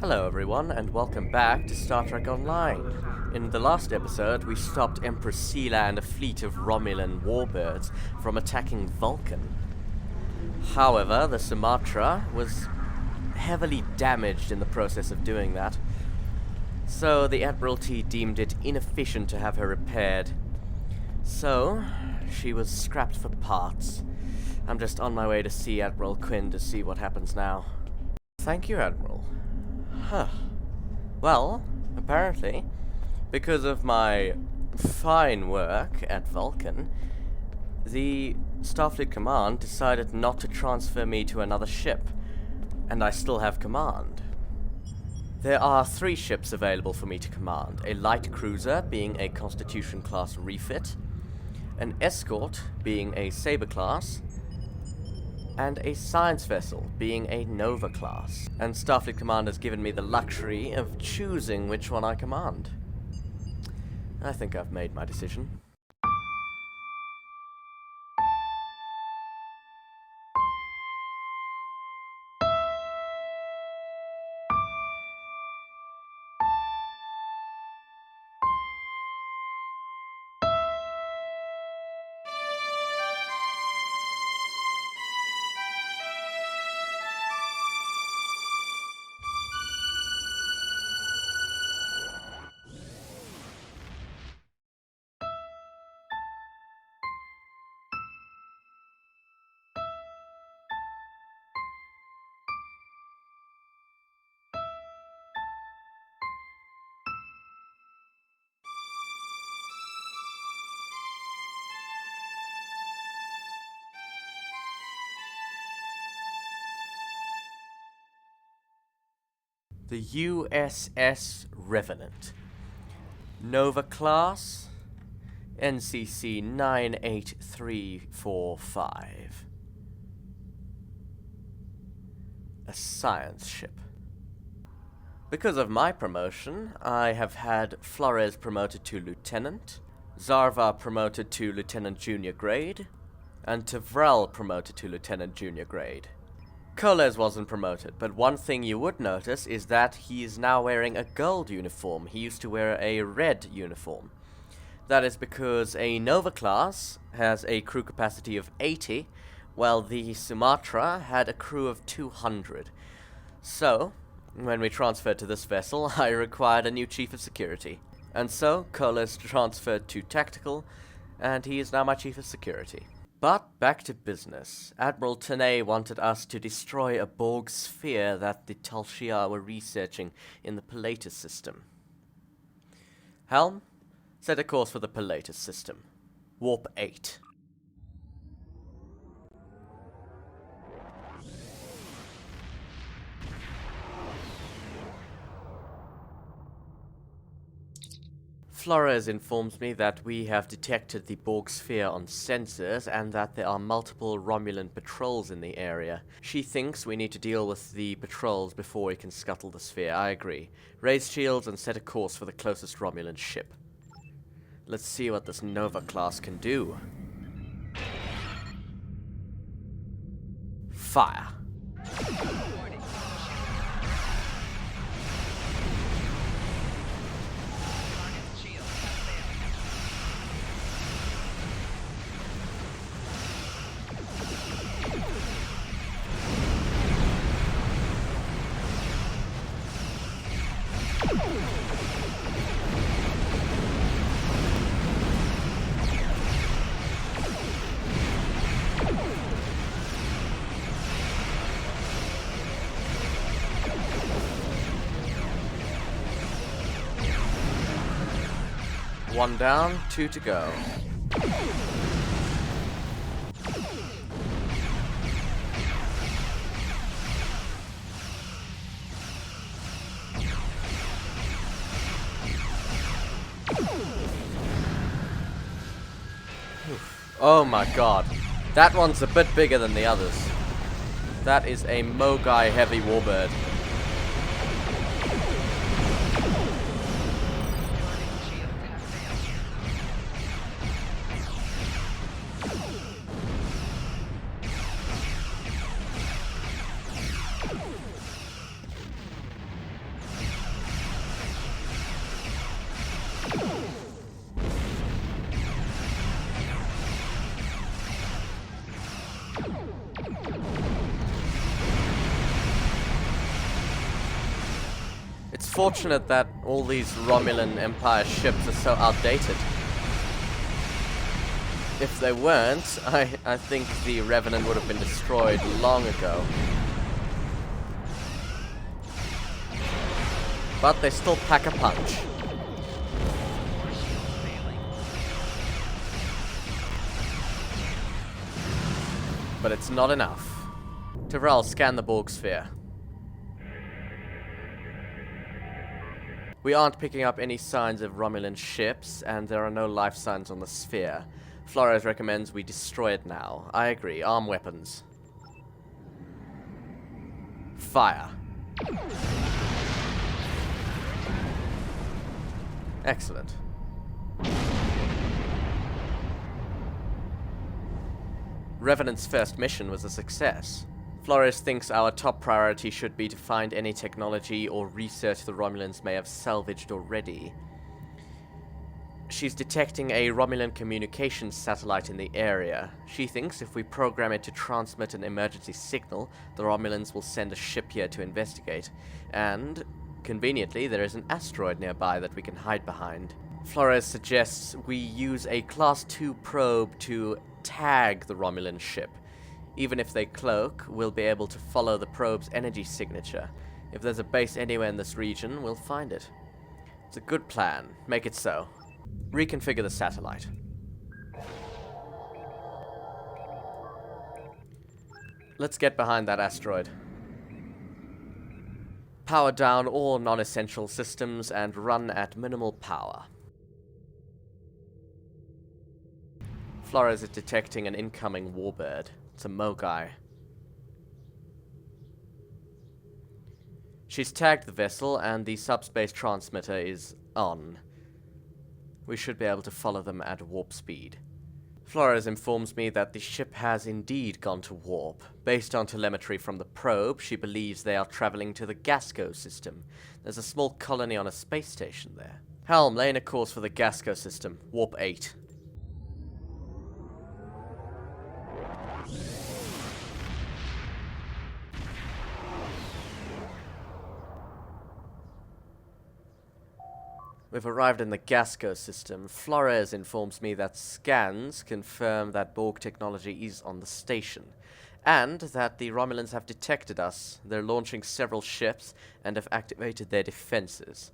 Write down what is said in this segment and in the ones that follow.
Hello everyone, and welcome back to Star Trek Online. In the last episode, we stopped Empress Sela and a fleet of Romulan warbirds from attacking Vulcan. However, the Sumatra was heavily damaged in the process of doing that, so the Admiralty deemed it inefficient to have her repaired. So, she was scrapped for parts. I'm just on my way to see Admiral Quinn to see what happens now. Thank you, Admiral. Huh. Well, apparently, because of my fine work at Vulcan, the Starfleet Command decided not to transfer me to another ship, and I still have command. There are 3 ships available for me to command: a light cruiser, being a Constitution-class refit, an escort, being a Saber class, and a science vessel, being a Nova class. And Starfleet Command has given me the luxury of choosing which one I command. I think I've made my decision. The USS Revenant. Nova class, NCC 98345. A science ship. Because of my promotion, I have had Flores promoted to Lieutenant, Zarva promoted to Lieutenant Junior grade, and Tavrel promoted to Lieutenant Junior grade. Koles wasn't promoted, but one thing you would notice is that he is now wearing a gold uniform. He used to wear a red uniform. That is because a Nova class has a crew capacity of 80, while the Sumatra had a crew of 200. So, when we transferred to this vessel, I required a new chief of security. And so, Koles transferred to tactical, and he is now my chief of security. But back to business. Admiral Tenay wanted us to destroy a Borg sphere that the Tal Shiar were researching in the Pilatus system. Helm, set a course for the Pilatus system. Warp 8. Flores informs me that we have detected the Borg sphere on sensors and that there are multiple Romulan patrols in the area. She thinks we need to deal with the patrols before we can scuttle the sphere. I agree. Raise shields and set a course for the closest Romulan ship. Let's see what this Nova class can do. Fire. One down, 2 to go. Oh my god. That one's a bit bigger than the others. That is a Mogai heavy warbird. It's fortunate that all these Romulan Empire ships are so outdated. If they weren't, I think the Revenant would have been destroyed long ago. But they still pack a punch. But it's not enough. Tyrell, scan the Borg sphere. We aren't picking up any signs of Romulan ships, and there are no life signs on the sphere. Flores recommends we destroy it now. I agree. Arm weapons. Fire. Excellent. Revenant's first mission was a success. Flores thinks our top priority should be to find any technology or research the Romulans may have salvaged already. She's detecting a Romulan communications satellite in the area. She thinks if we program it to transmit an emergency signal, the Romulans will send a ship here to investigate. And, conveniently, there is an asteroid nearby that we can hide behind. Flores suggests we use a Class 2 probe to tag the Romulan ship. Even if they cloak, we'll be able to follow the probe's energy signature. If there's a base anywhere in this region, we'll find it. It's a good plan. Make it so. Reconfigure the satellite. Let's get behind that asteroid. Power down all non-essential systems and run at minimal power. Flores is detecting an incoming warbird. It's a Mogai. She's tagged the vessel and the subspace transmitter is on. We should be able to follow them at warp speed. Flores informs me that the ship has indeed gone to warp. Based on telemetry from the probe, she believes they are traveling to the Gasco system. There's a small colony on a space station there. Helm, lay in a course for the Gasco system. Warp 8. We've arrived in the Gasco system. Flores informs me that scans confirm that Borg technology is on the station, and that the Romulans have detected us. They're launching several ships and have activated their defenses.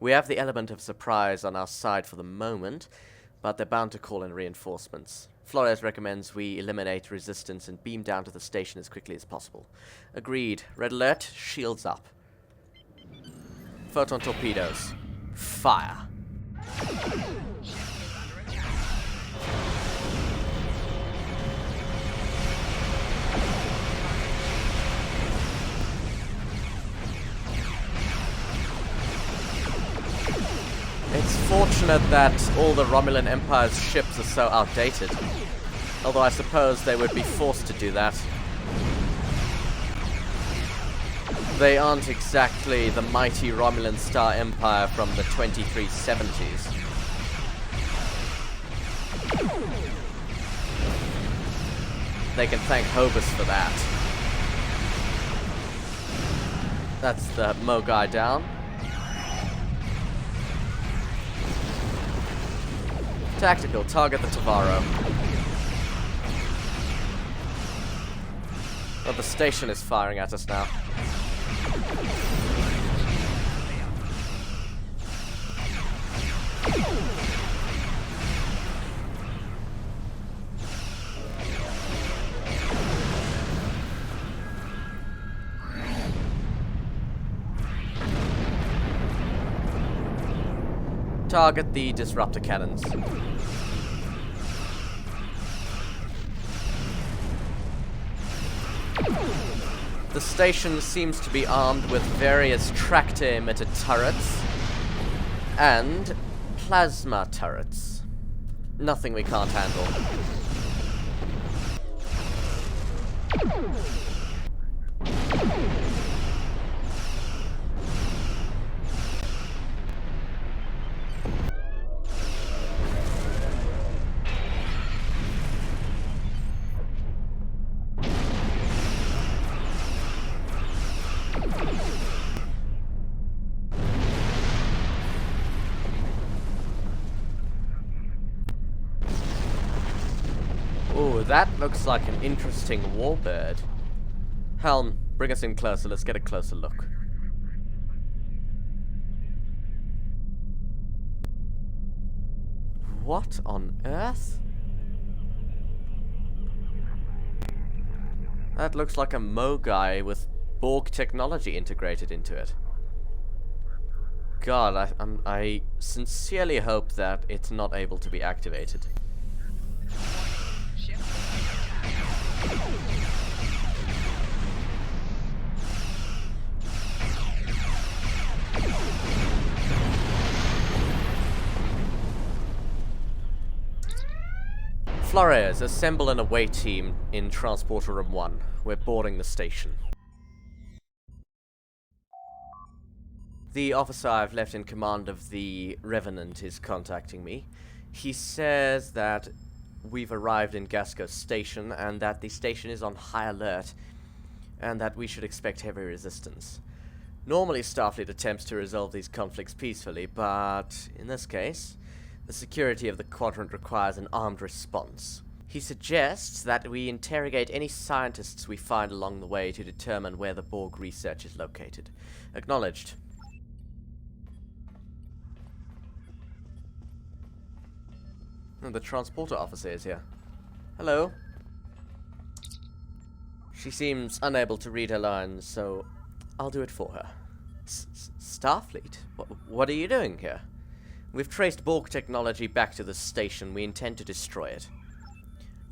We have the element of surprise on our side for the moment, but they're bound to call in reinforcements. Flores recommends we eliminate resistance and beam down to the station as quickly as possible. Agreed. Red alert, shields up. Photon torpedoes. Fire. It's fortunate that all the Romulan Empire's ships are so outdated. Although I suppose they would be forced to do that. They aren't exactly the mighty Romulan Star Empire from the 2370s. They can thank Hobus for that. That's the Mogai down. Tactical, target the Tavaro. Oh, the station is firing at us now. Target the disruptor cannons. The station seems to be armed with various tractor-emitter turrets and plasma turrets. Nothing we can't handle. that looks like an interesting warbird. Helm, bring us in closer, let's get a closer look. What on earth? That looks like a Mogai with Borg technology integrated into it. God, I sincerely hope that it's not able to be activated. Flores, assemble an away team in Transporter Room 1. We're boarding the station. The officer I've left in command of the Revenant is contacting me. He says that we've arrived in Gasco Station and that the station is on high alert and that we should expect heavy resistance. Normally Starfleet attempts to resolve these conflicts peacefully, but in this case, the security of the quadrant requires an armed response. He suggests that we interrogate any scientists we find along the way to determine where the Borg research is located. Acknowledged. Oh, the transporter officer is here. Hello. She seems unable to read her lines, so I'll do it for her. Starfleet? What are you doing here? We've traced Borg technology back to the station. We intend to destroy it.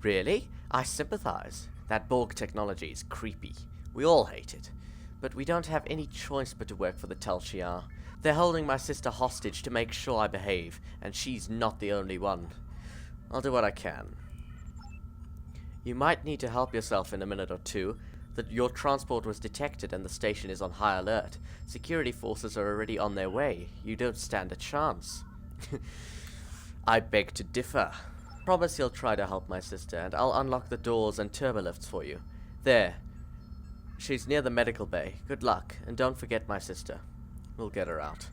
Really? I sympathize. That Borg technology is creepy. We all hate it. But we don't have any choice but to work for the Tal Shiar. They're holding my sister hostage to make sure I behave, and she's not the only one. I'll do what I can. You might need to help yourself in a minute or two. Your transport was detected and the station is on high alert. Security forces are already on their way. You don't stand a chance. I beg to differ. Promise you'll try to help my sister, and I'll unlock the doors and turbolifts for you. There. She's near the medical bay. Good luck, and don't forget my sister. We'll get her out.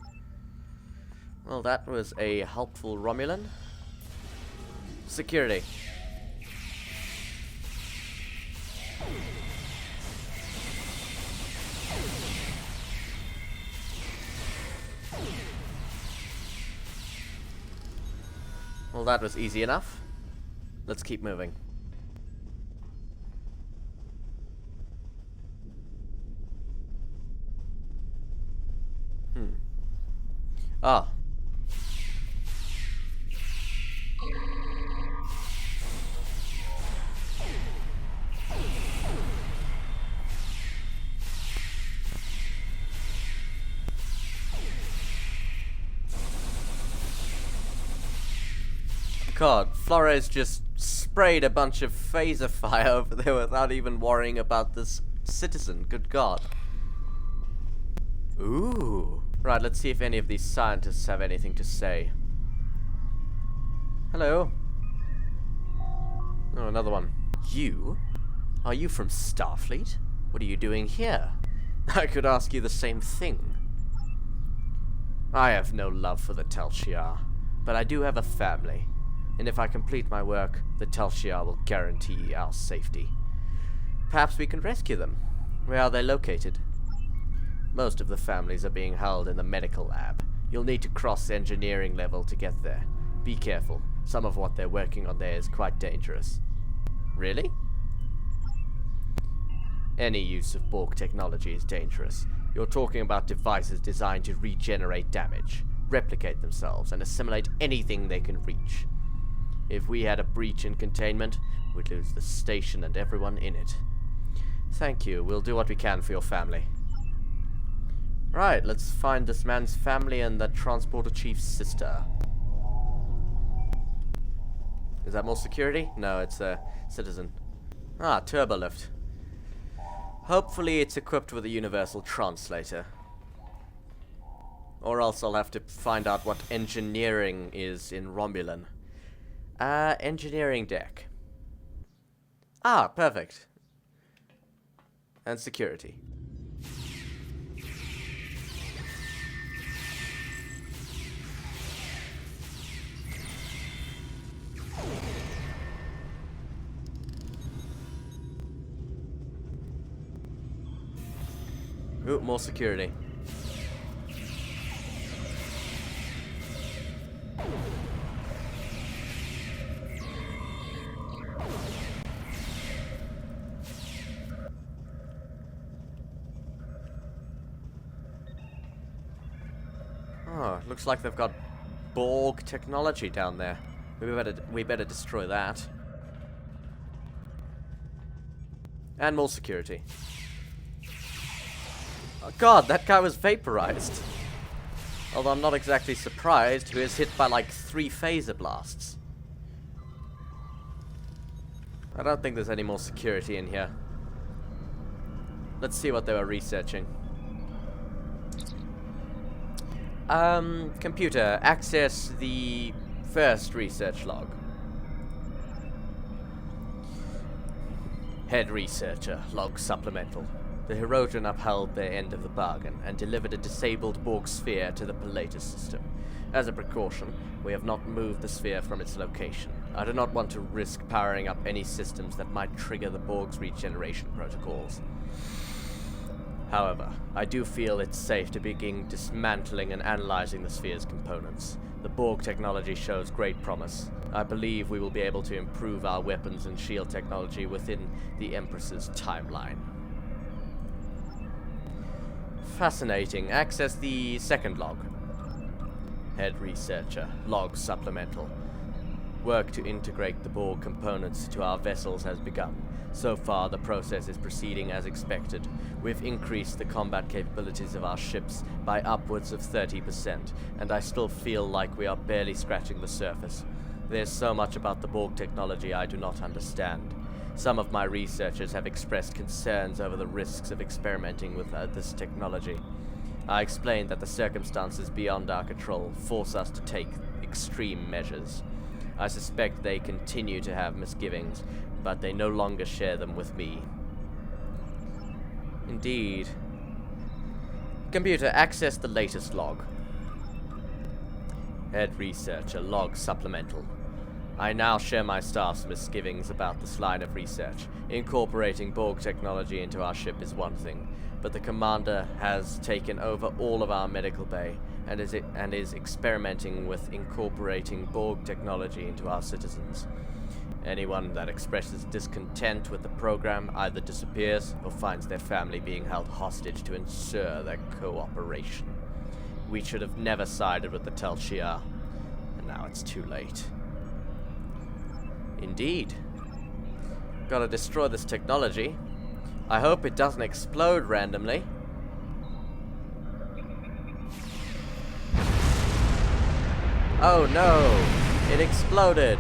Well, that was a helpful Romulan. Security. Well, that was easy enough. Let's keep moving. Ah. God, Flores just sprayed a bunch of phaser fire over there without even worrying about this citizen. Good God. Ooh. Right, let's see if any of these scientists have anything to say. Hello. Oh, another one. You? Are you from Starfleet? What are you doing here? I could ask you the same thing. I have no love for the Tal Shiar, but I do have a family. And if I complete my work, the Tal Shiar will guarantee our safety. Perhaps we can rescue them. Where are they located? Most of the families are being held in the medical lab. You'll need to cross engineering level to get there. Be careful. Some of what they're working on there is quite dangerous. Really? Any use of Borg technology is dangerous. You're talking about devices designed to regenerate damage, replicate themselves, and assimilate anything they can reach. If we had a breach in containment, we'd lose the station and everyone in it. Thank you. We'll do what we can for your family. Right, let's find this man's family and the transporter chief's sister. Is that more security? No, it's a citizen. Ah, turbolift. Hopefully it's equipped with a universal translator. Or else I'll have to find out what engineering is in Romulan. Engineering deck. Ah, perfect. And security. Ooh, more security. Oh, looks like they've got Borg technology down there. We better destroy that. And more security. Oh god, that guy was vaporized. Although I'm not exactly surprised, he was hit by like 3 phaser blasts. I don't think there's any more security in here. Let's see what they were researching. Computer, access the first research log. Head researcher, log supplemental. The Herodran upheld their end of the bargain and delivered a disabled Borg sphere to the Pilatus system. As a precaution, we have not moved the sphere from its location. I do not want to risk powering up any systems that might trigger the Borg's regeneration protocols. However, I do feel it's safe to begin dismantling and analyzing the sphere's components. The Borg technology shows great promise. I believe we will be able to improve our weapons and shield technology within the Empress's timeline. Fascinating. Access the second log. Head researcher. Log supplemental. Work to integrate the Borg components to our vessels has begun. So far, the process is proceeding as expected. We've increased the combat capabilities of our ships by upwards of 30%, and I still feel like we are barely scratching the surface. There's so much about the Borg technology I do not understand. Some of my researchers have expressed concerns over the risks of experimenting with this technology. I explained that the circumstances beyond our control force us to take extreme measures. I suspect they continue to have misgivings, but they no longer share them with me. Indeed. Computer, access the latest log. Head researcher, log supplemental. I now share my staff's misgivings about this line of research. Incorporating Borg technology into our ship is one thing, but the commander has taken over all of our medical bay and is experimenting with incorporating Borg technology into our citizens. Anyone that expresses discontent with the program either disappears or finds their family being held hostage to ensure their cooperation. We should have never sided with the Tel Shiar, and now it's too late. Indeed. Gotta destroy this technology. I hope it doesn't explode randomly. Oh no! It exploded!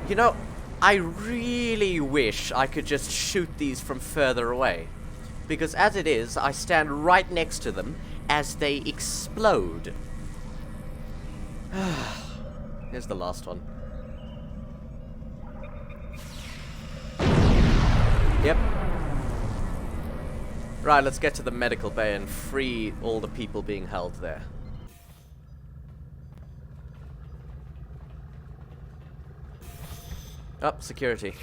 You know, I really wish I could just shoot these from further away. Because as it is, I stand right next to them as they explode. Here's the last one. Yep. Right, let's get to the medical bay and free all the people being held there. Up, security.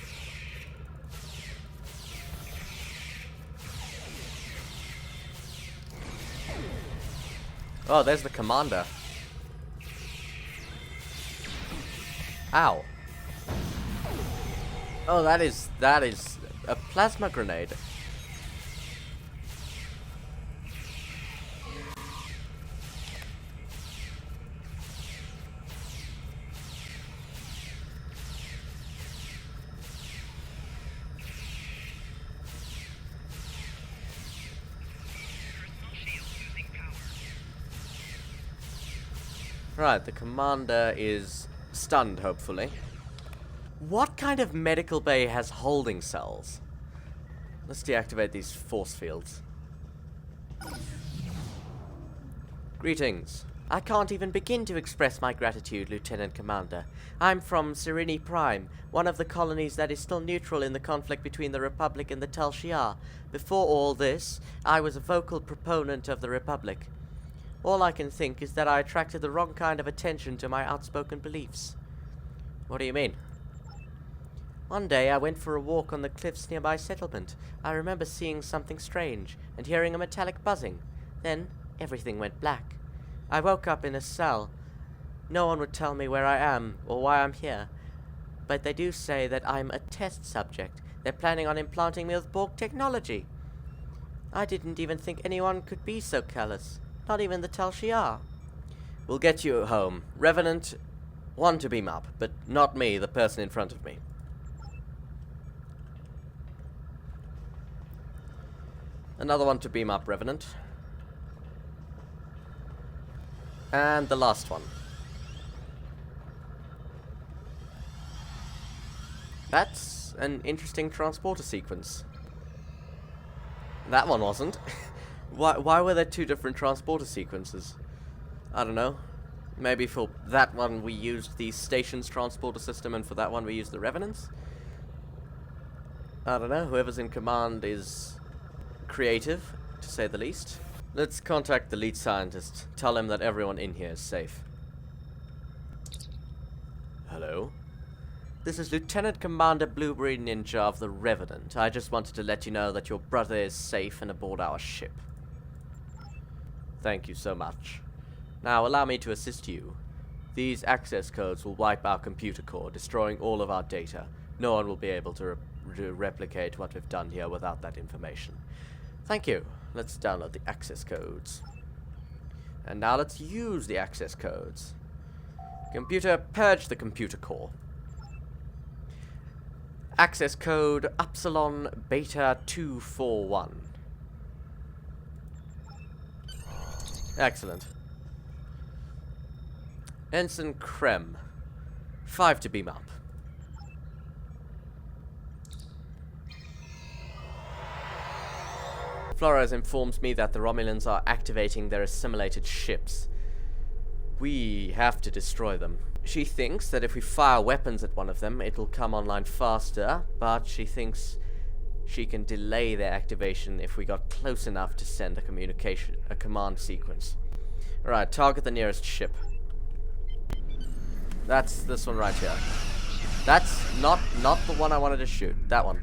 Oh, there's the commander. Ow. Oh, that is a plasma grenade. Right, the commander is stunned, hopefully. What kind of medical bay has holding cells? Let's deactivate these force fields. Greetings. I can't even begin to express my gratitude, Lieutenant Commander. I'm from Serini Prime, one of the colonies that is still neutral in the conflict between the Republic and the Tel Shiar. Before all this, I was a vocal proponent of the Republic. All I can think is that I attracted the wrong kind of attention to my outspoken beliefs. What do you mean? One day I went for a walk on the cliffs near my settlement. I remember seeing something strange and hearing a metallic buzzing. Then everything went black. I woke up in a cell. No one would tell me where I am or why I'm here. But they do say that I'm a test subject. They're planning on implanting me with Borg technology. I didn't even think anyone could be so callous. Not even the Tal Shiar. We'll get you home. Revenant, one to beam up, but not me, the person in front of me. Another one to beam up, Revenant. And the last one. That's an interesting transporter sequence. That one wasn't. Why were there two different transporter sequences? I don't know. Maybe for that one we used the station's transporter system, and for that one we used the Revenant's? I don't know. Whoever's in command is creative, to say the least. Let's contact the lead scientist. Tell him that everyone in here is safe. Hello? This is Lieutenant Commander Blueberry Ninja of the Revenant. I just wanted to let you know that your brother is safe and aboard our ship. Thank you so much. Now allow me to assist you. These access codes will wipe our computer core, destroying all of our data. No one will be able to replicate what we've done here without that information. Thank you. Let's download the access codes. And now let's use the access codes. Computer, purge the computer core. Access code Upsilon Beta 241. Excellent. Ensign Krem. 5 to beam up. Flores informs me that the Romulans are activating their assimilated ships. We have to destroy them. She thinks that if we fire weapons at one of them, it'll come online faster, but she thinks she can delay their activation if we got close enough to send a command sequence. Alright, target the nearest ship. That's this one right here. That's not the one I wanted to shoot. That one.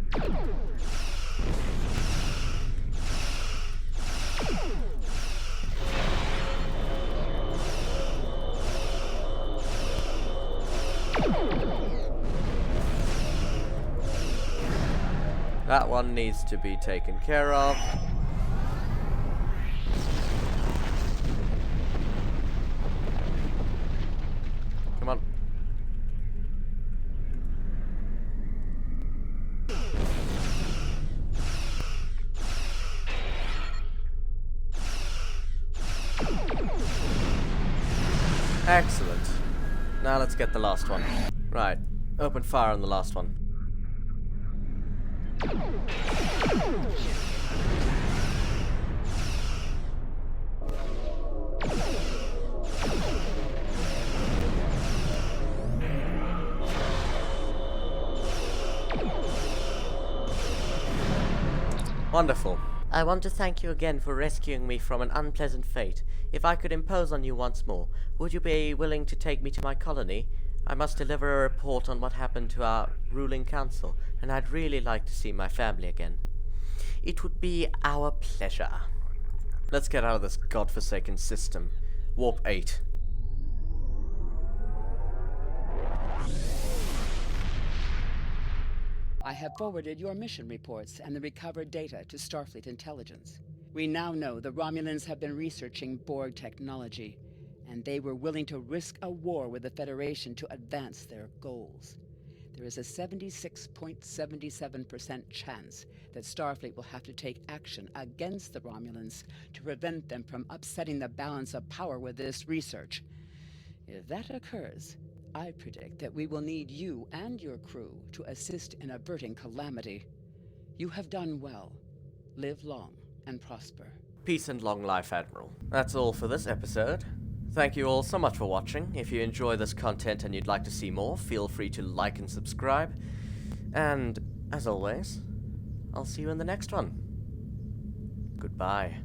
That one needs to be taken care of. Come on. Excellent. Now let's get the last one. Right. Open fire on the last one. Wonderful. I want to thank you again for rescuing me from an unpleasant fate. If I could impose on you once more, would you be willing to take me to my colony? I must deliver a report on what happened to our ruling council, and I'd really like to see my family again. It would be our pleasure. Let's get out of this godforsaken system. Warp 8. I have forwarded your mission reports and the recovered data to Starfleet Intelligence. We now know the Romulans have been researching Borg technology, and they were willing to risk a war with the Federation to advance their goals. There is a 76.77% chance that Starfleet will have to take action against the Romulans to prevent them from upsetting the balance of power with this research. If that occurs, I predict that we will need you and your crew to assist in averting calamity. You have done well. Live long and prosper. Peace and long life, Admiral. That's all for this episode. Thank you all so much for watching. If you enjoy this content and you'd like to see more, feel free to like and subscribe. And, as always, I'll see you in the next one. Goodbye.